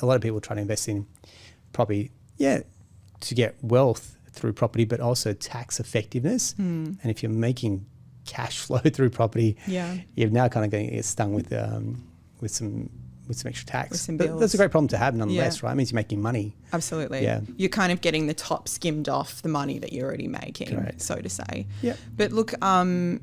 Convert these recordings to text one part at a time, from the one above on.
A lot of people try to invest in property, to get wealth through property, but also tax effectiveness. And if you're making cash flow through property, you're now kind of going to get stung with some extra tax. With some bills. That's a great problem to have nonetheless, right? It means you're making money. Absolutely. Yeah. You're kind of getting the top skimmed off the money that you're already making, Correct. so to say. Yeah. But look, and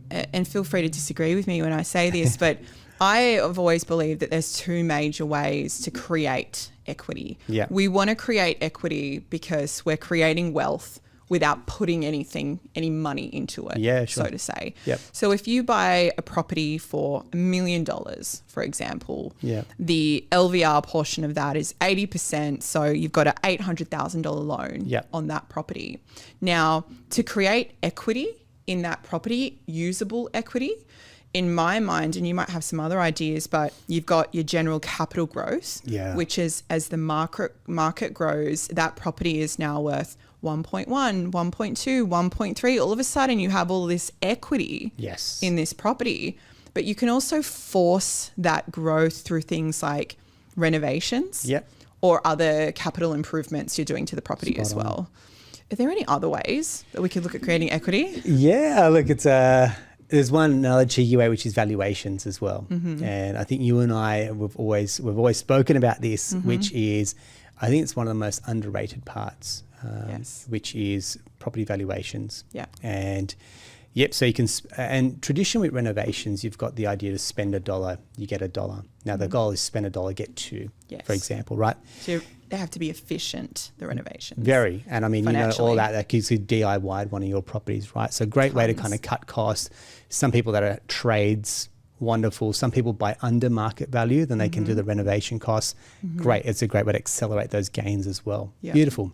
feel free to disagree with me when I say this, but I have always believed that there's two major ways to create equity. Yeah. We want to create equity because we're creating wealth without putting any money into it, so to say. Yep. So if you buy a property for $1 million, for example, the LVR portion of that is 80%. So you've got an $800,000 loan on that property. Now, to create equity in that property, usable equity, in my mind, and you might have some other ideas, but you've got your general capital growth, which is as the market grows, that property is now worth 1.1, 1.2, 1.3. All of a sudden you have all this equity in this property, but you can also force that growth through things like renovations or other capital improvements you're doing to the property as well. Are there any other ways that we could look at creating equity? Yeah, look, there's another cheeky way, which is valuations as well. And I think you and I, we've always spoken about this, which is, I think it's one of the most underrated parts, which is property valuations. And so you can, and traditionally with renovations, you've got the idea to spend $1, you get $1. Now the goal is spend $1, get $2, for example, right? So they have to be efficient, the renovations. Very. And I mean, you know, all that gives you DIY one of your properties, right? So great way to kind of cut costs. Some people that are trades, wonderful. Some people buy under market value, then they can do the renovation costs. Great. It's a great way to accelerate those gains as well. Beautiful.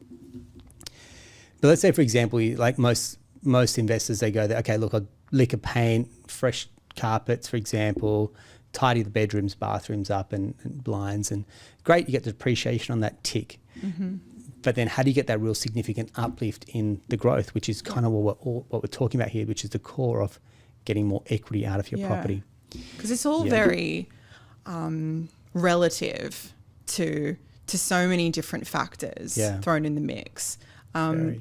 But let's say, for example, like most investors, they go, okay, look, I'll lick a paint, fresh carpets, for example, tidy the bedrooms, bathrooms up and blinds, and great, you get the depreciation on that tick. But then how do you get that real significant uplift in the growth, which is kind of what we're talking about here, which is the core of getting more equity out of your property. Because it's all very relative to so many different factors thrown in the mix.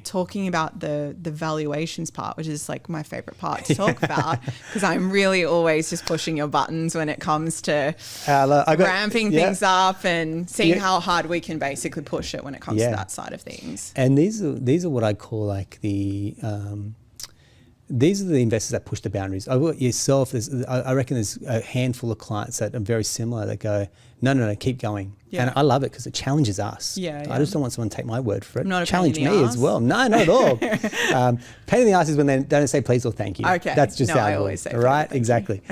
Talking about the valuations part, which is like my favorite part to talk about, because I'm really always just pushing your buttons when it comes to ramping things up and seeing how hard we can basically push it when it comes to that side of things. And these are what I call like these are the investors that push the boundaries. I reckon there's a handful of clients that are very similar that go, no, keep going. And I love it because it challenges us. I just don't want someone to take my word for it. Challenge me as well. No, not at all. Pain in the ass is when they don't say please or thank you. Okay. That's just how I always say right? Exactly.